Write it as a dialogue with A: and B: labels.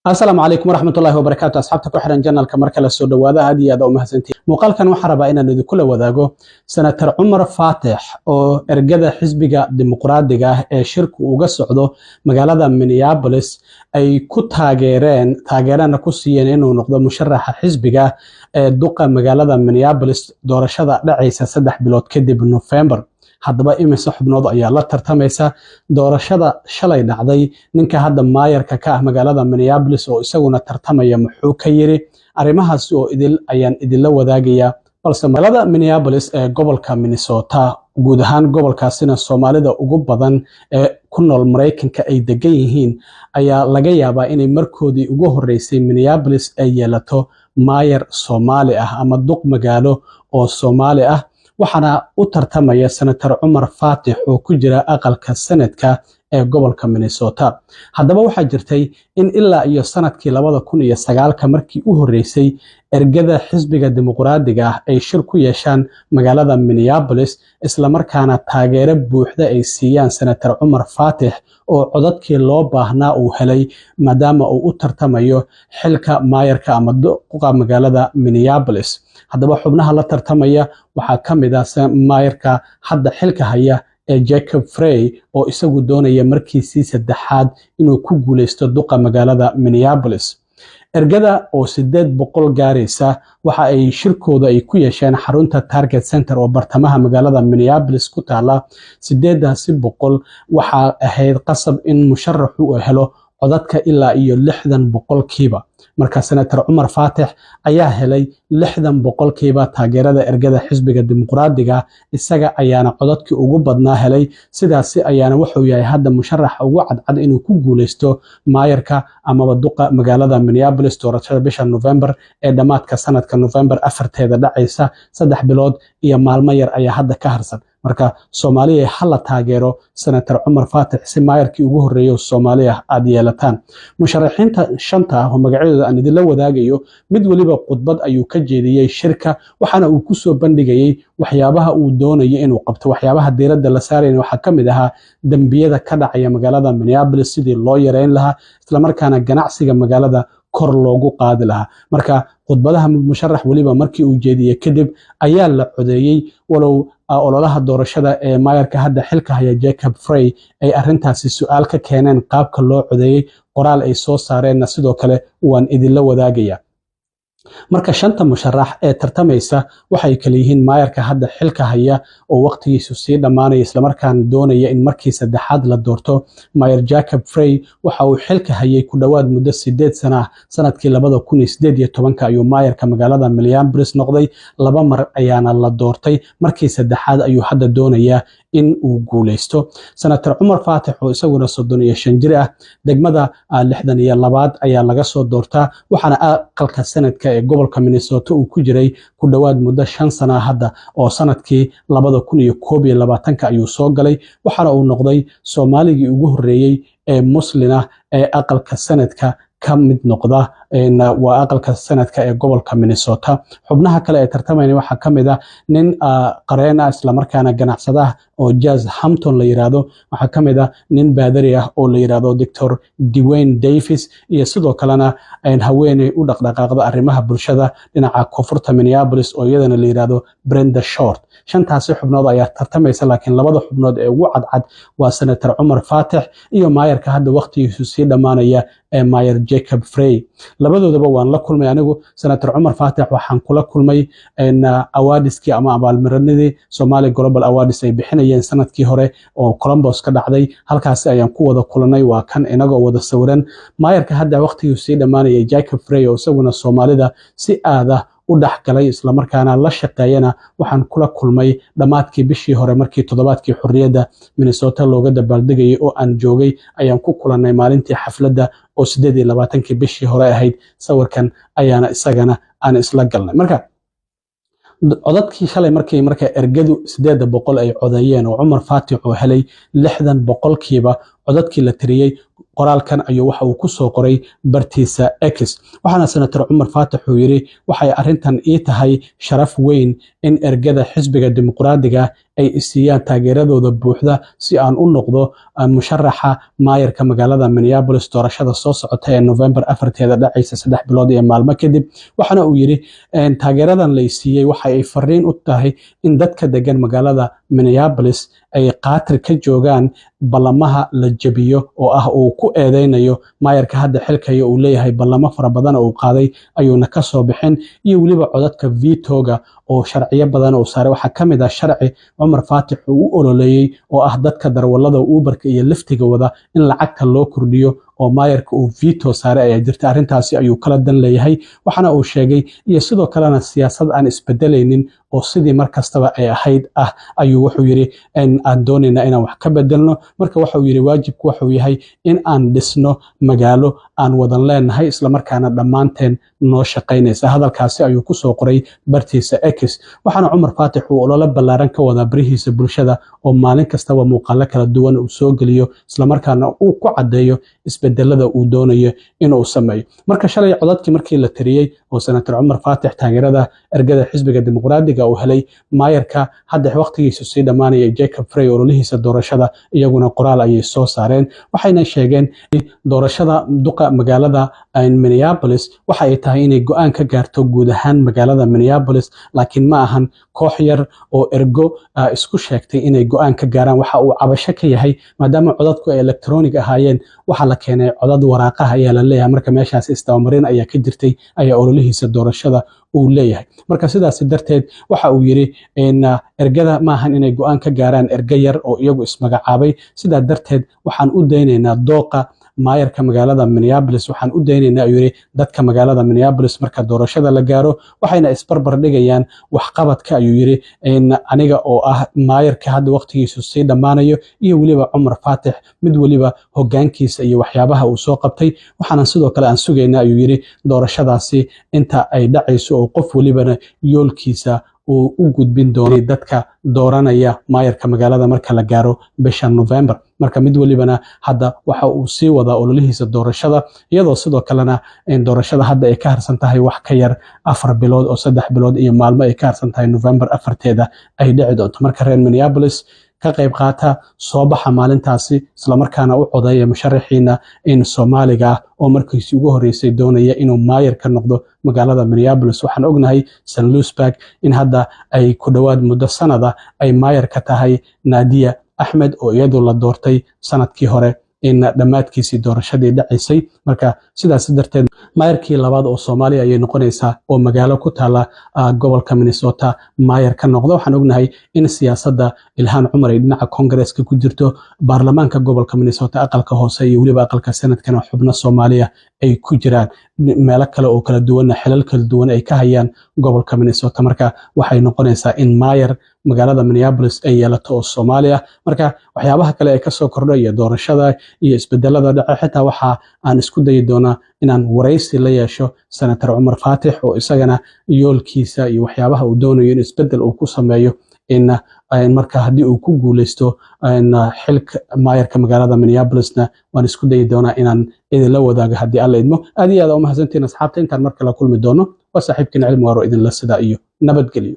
A: السلام عليكم ورحمة الله وبركاته أصحابتك وحرن جنال كمركز السوداء هذه هذا ومهزنتي مقالكن وحربا إن ندي كل وذاقو سنتر عمر فاتح أو إرجاء حزبك ديمقراطية شرك وجسعده مجالدا مينيابوليس أي تاجران كوسيين إنه نقد مشرح حزبك دقة مجالدا مينيابوليس دورشة دعيسة سدح بلوت كدي بنوفمبر haddaba imise xubnood ayaa la tartamaysa doorashada shalay dhacday ninka hadda maayarka ka ah magaalada Minneapolis oo isaguna tartamaya muxuu ka yiri arrimahaas oo ayaan idinla wadaagaya balse magaalada Minneapolis ee gobolka Minnesota guud ahaan gobolkaasina Soomaalida ugu badan ee ku nool Mareykanka ay degan yihiin ayaa laga yaabaa inay markoodii ugu horeysay Minneapolis ay yeelato maayar Soomaali ah ama duq magaalo oo Soomaali ah waxaana u tartamaya senator Umar Fatix oo ku jira aqalka sanadka ee gobolka Minnesota haddaba waxaa jirtay in ilaa iyo sanadkii 2009 markii u horeysay ergada xisbiga dimuqraadiga ah ay shir ku yeeshaan magaalada Minneapolis isla markaana taageero buuxda ay siiyaan senator Umar Fatix oo codadkii loo baahnaa uu helay maadaama uu u tartamayo xilka maayarka ama duqa magaalada Minneapolis haddaba xubnaha la tartamaya waxaa ka mid ah maayarka hadda xilka haya ee Jacob Frey oo isagu doonaya markiisii saddexaad inuu ku guuleysto duqa magaalada Minneapolis ergada oo 800 gaaraysa waxa ay shirkooda ay ku yeesheen xarunta Target Center oo bartamaha magaalada Minneapolis ku taala 800 waxa ahayd qasab in musharaxu uu helo codadka ilaa iyo 60% marka senator Umar Fatix ayaa helay 60% taageerada ergada xisbiga dimuqraadiga isaga ayaana codadkii ugu badnaa helay sidaas ayaana wuxuu yahay hadda musharaxa ugu cadcad inuu ku guuleysto maayarka ama duqa magaalada Minneapolis doorashada bisha November ee dhamaadka sanadka November 4teeda dhacaysa 3 bilood iyo maalmo yar ayaa hadda ka harsan marka Soomaaliya hala taageero senator Umar Fatix si maayarkii ugu horeeyay Soomaaliya aad yeelataan musharaxiinta shanta ah oo magacyadooda aan idin la wadaagayo mid waliba khudbad ayuu ka jeediyay shirka waxaana uu ku soo bandhigayay waxyaabaha uu doonayo inuu qabto waxyaabaha diiradda la saarayay waxa kamid ahaa dambiyada ka dhacaya magaalada Minneapolis sidii loo yareyn lahaa isla markaana ganacsiga magaalada kor loogu qaadi lahaa marka khudbadaha musharax waliba markii uu jeediyay kadib ayaa la codeeyay walow ololaha doorashada ee maayarka hadda xilka haya Jacob Frey ay arintaasi su'aal ka keeneen qaabka loo codeeyay qoraal ay soo saareen sidoo kale waan idin la wadaagaya marka shanta musharax ee tartamaysa waxay kala yihiin maayarka hadda xilka haya oo waqtigiisu sii dhamaanay isla markaan doonaya in markii saddexaad la doorto maayar Jacob Frey waxa uu xilka hayay ku dhawaad muddo 8 sano ah sanadkii 2018 ayuu maayarka magaalada Minneapolis noqday 2 mar ayaana la doortay markii saddexaad ayuu hadda doonaya in uu guuleysto senator Umar Fatix oo isaguna 35 jir ah degmada 62 ayaa laga soo doortaa waxaana aqalka sanadka ee gobolka Minnesota uu ku jiray ku dhawaad muddo 5 sano hadda oo sanadkii 2021 ayuu soo galay waxaana uu noqday Soomaaligii ugu horeeyay ee muslina ee aqalka sanadka ka mid noqda waa aqalka sanadka ee gobolka Minnesota xubnaha kale ee tartamayna waxa kamid ah nin qareen ah isla markaana ganacsada oo Jazz Hampton la yiraahdo waxa kamid ah nin baadari ah oo la yiraahdo Dr. Dwayne Davis iyo sidoo kalena haweeney u dhaqdhaqaaqda arrimaha bulshada dhinaca koonfurta Minneapolis oo iyadana la yiraahdo Brenda Short shantaasi xubnood ayaa tartamaysa laakiin labada xubnood ee ugu cadcad waa senator Umar Fatix iyo maayarka hadda waqtigiisu sii dhamaanaya ee maayar Jacob Frey labadoodaba waan la kulmay anigu senator Umar Fatix waxaan kula kulmay awardiskii ama abaalmarinadii Somali Global Awards ay bixinayeen sanadkii hore oo Columbus ka dhacday halkaas ayaan ku wada kulanay waa kan inaga wada sawiran maayarka hadda waqtigiisu sii dhamaanaya Jacob Frey oo isaguna Soomaalida si aad u dhaxgalay isla markaana la shaqeeyana waxaan kula kulmay dhamaadkii bishii hore markii toddobaadkii xurriyadda Minnesota looga dabaaldegayay oo aan joogay ayaan ku kulanay maalintii xafladda oo 28 bishii hore ahayd sawirkan ayaana isagana aan isla galnay marka codadkii shalay markay ergadu 800 ay codeeyeen oo Umar Fatix oo helay 60% codadkii la tiriyay qoraalkan ayuu waxa uu ku soo qoray bartiisa X waxaana senator Umar Fatix uu yiri waxay arintan ii tahay sharaf weyn in ergada xisbiga dimuqraadiga ay isiiyaan taageeradooda buuxda si aan u noqdo musharaxa maayarka magaalada Minneapolis doorashada soo socota ee November 4 dhacaysa 3 bilood iyo maalmo kadib. waxana uu yiri taageeradan la siiyay waxa ay fariin u tahay in dadka degan magaalada Minneapolis ay qaatir ka joogaan ballamaha la jabiyo oo ah uu ku eedeynayo maayarka hadda xilkaya uu leeyahay ballamo fara badan oo qaaday ayuuna ka soo bixin iyo waliba codadka vetoga oo sharciyo badan oo saaray waxa kamid ah sharci Cumar Faatix uu u ololeeyay oo ah dadka darwalada Uberka iyo Lyftiga wada in lacagta loo kordhiyo oo maayarka uu veto saaray ay jirta arrintaasi ayuu kala dan leeyahay. waxana uu sheegay iyo sidoo kalena siyaasad aan isbedelaynin oo sidii markastaba ay ahayd ayuu wuxuu yiri aan doonayna inaan wax ka bedelno. marka waxa uu yiri waajibku waxa uu yahay in aan dhisno magaalo aan wadan leenahay isla markaana dhammaanteen noo shaqaynaysa. hadalkaasi ayuu ku soo qoray bartiisa X. waxana Cumar Faatix uu olole ballaaran ka wada barihiisa bulshada oo maalin kastaba muuqaalo kala duwan uu soo geliyo isla markaana uu ku cadeeyo isbedelada uu doonayo inuu sameeyo. marka shalay codadkii markii la tiriyay oo senator Cumar Faatix taageerada ergada xisbiga dimuqraadiga uu helay maayarka hadda waqtigiisu sii dhamaanaya Jacob Frey ololihiisa doorashada iyaguna qoraal ayay soo saareen. waxayna sheegeen doorashada duqa magaalada Minneapolis waxa ay tahay inay go'aan ka gaarto guud ahaan magaalada Minneapolis laakiin ma ahan koox yar oo ergo isku sheegtay inay go'aan ka gaaraan. waxa uu cabasho ka yahay maadaama codadku ay electronic ahaayeen waxa la keenay codad waraaqaha ayaa la leeyahay marka meeshaas istamarin ayaa ka jirtay ayaa ololihiisa doorashada uu leeyahay. marka sidaas darteed waxa uu yiri ergada ma ahan inay go'aan ka gaaraan erga yar oo iyagu ismagacaabay. sidaa darteed waxaan u daynaynaa dooqa maayarka magaalada Minneapolis waxaan u daynaynaa ayuu yiri dadka magaalada Minneapolis marka doorashada la gaaro waxayna isbarbar dhigayaan waxqabadka ayuu yiri aniga oo ah maayarka hadda waqtigiisu sii dhamaanayo iyo waliba Cumar Faatix mid waliba hoggaankiisa iyo waxyaabaha uu soo qabtay. waxaana sidoo kale aan sugaynaa ayuu yiri doorashadaasi inta ay dhacayso oo qof walibana yoolkiisa uu u gudbin doono dadka dooranaya maayarka magaalada marka la gaaro bisha November. marka mid walibana hadda waxa uu sii wadaa ololihiisa doorashada iyadoo sidoo kalena doorashada hadda ay ka harsan tahay wax ka yar 4 bilood oo 3 bilood iyo maalmo ay ka harsan tahay November 4 ay dhici doonto. marka reer Minneapolis ka qayb qaata soo baxa maalintaasi isla markaana u codeeya musharaxiina in Soomaaliga oo markiisii ugu horeysay doonaya inuu maayar ka noqdo magaalada Minneapolis. waxaan ognahay St. Louisburg in hadda ay ku dhawaad muddo sanada ay maayar ka tahay Nadia Ahmed oo iyadu la doortay sanadkii hore in dhamaadkiisii doorashadii dhacaysay. marka sidaas darteed maayarkii labaad oo Soomaaliya ayay noqonaysaa oo magaalo ku taala gobolka Minnesota maayar ka noqdo. waxaan ognahay in siyaasadda Ilhaan Cumar ay dhinaca Congress-ka ku jirto baarlamaanka gobolka Minnesota aqalka hoose iyo waliba aqalka Senate-kana xubno Soomaaliya ay ku jiraan meelo kale oo kala duwan xilal kala duwan ay ka hayaan gobolka Minnesota. marka waxay noqonaysaa in maayar magaalada Minneapolis ay yeelato oo Soomaaliya. marka waxyaabaha kale ee ka soo kordhay doorashada iyo isbedelada dhaca xitaa waxa aan isku dayi doonaa inaan wareysi la yeesho senator Cumar Faatix oo isagana yoolkiisa iyo waxyaabaha uu doonayo in isbedel uu ku sameeyo in marka haddii uu ku guuleysto xilka maayarka magaalada Minneapolisna waan isku dayi doonaa inaan idinla wadaago haddii alla idmo. aad iyo aad u mahadsantiin asxaabta intaan markale kulmi doono waa saaxiibkiina cilmi waaro idinla sida iyo nabadgelyo.